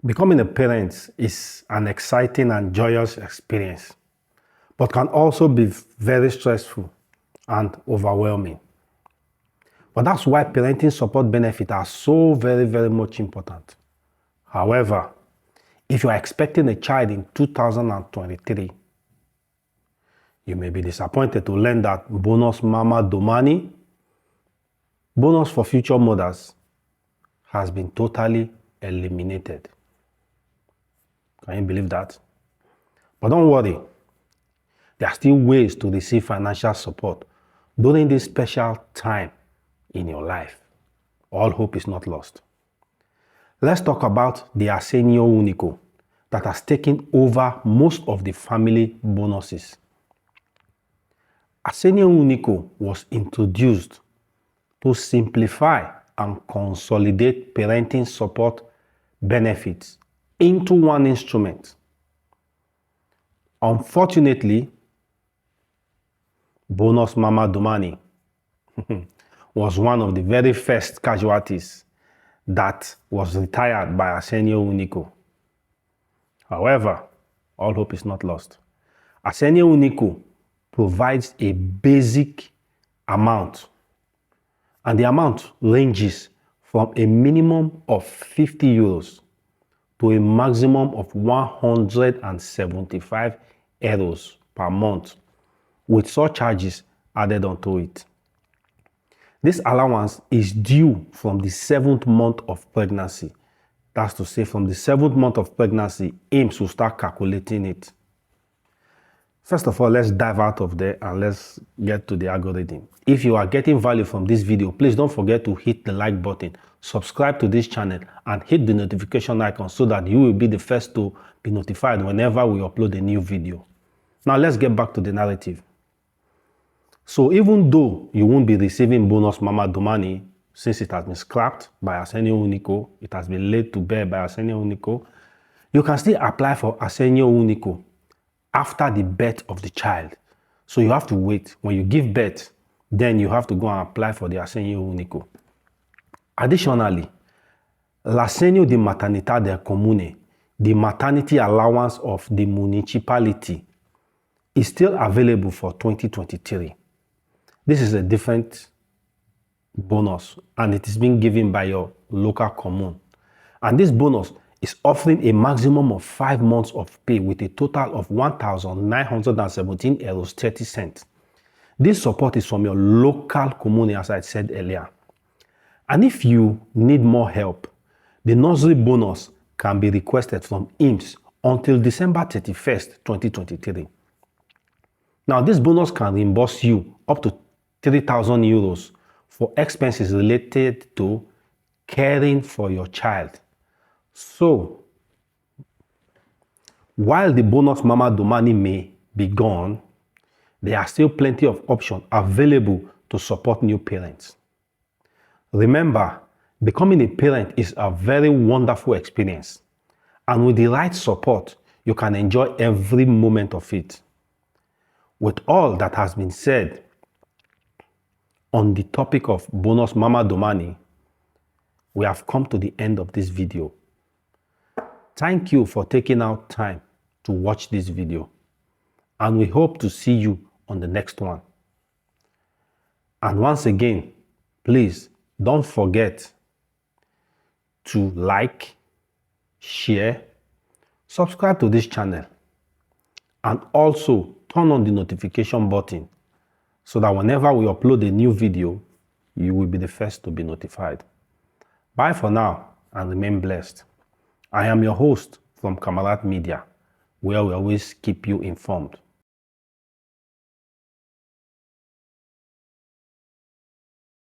Becoming a parent is an exciting and joyous experience, but can also be very stressful and overwhelming. But that's why parenting support benefits are so very much important. However, if you are expecting a child in 2023, you may be disappointed to learn that Bonus Mama Domani, bonus for future mothers, has been totally eliminated. Can you believe that? But don't worry, there are still ways to receive financial support during this special time in your life. All hope is not lost. Let's talk about the Assegno Unico that has taken over most of the family bonuses. Assegno Unico was introduced to simplify and consolidate parenting support benefits into one instrument. Unfortunately, Bonus Mama Domani was one of the very first casualties that was retired by Assegno Unico. However, all hope is not lost. Assegno Unico provides a basic amount, and the amount ranges from a minimum of 50 euros to a maximum of 175 euros per month, with surcharges added onto it. This allowance is due from the 7th month of pregnancy. That's to say, from the 7th month of pregnancy, AIMS will start calculating it. First of all, let's dive out of there and let's get to the algorithm. If you are getting value from this video, please don't forget to hit the like button, subscribe to this channel, and hit the notification icon so that you will be the first to be notified whenever we upload a new video. Now let's get back to the narrative. So even though you won't be receiving Bonus Mama Domani since it has been scrapped by Assegno Unico, it has been laid to bear by Assegno Unico, you can still apply for Assegno Unico after the birth of the child. So you have to wait. When you give birth, then you have to go and apply for the Assegno Unico. Additionally, l'Assegno di maternità del Comune, the maternity allowance of the municipality, is still available for 2023. This is a different bonus, and it is being given by your local commune. And this bonus is offering a maximum of 5 months of pay with a total of 1,917 euros 30 cents. This support is from your local commune, as I said earlier. And if you need more help, the nursery bonus can be requested from AIMS until December 31st, 2023. Now, this bonus can reimburse you up to 3,000 euros for expenses related to caring for your child. So, while the Bonus Mama Domani may be gone, there are still plenty of options available to support new parents. Remember, becoming a parent is a very wonderful experience, and with the right support, you can enjoy every moment of it. With all that has been said on the topic of Bonus Mama Domani, we have come to the end of this video. Thank you for taking out time to watch this video, and we hope to see you on the next one. And once again, please don't forget to like, share, subscribe to this channel, and also turn on the notification button so that whenever we upload a new video, you will be the first to be notified. Bye for now and remain blessed. I am your host from Kamarat Media, where we always keep you informed.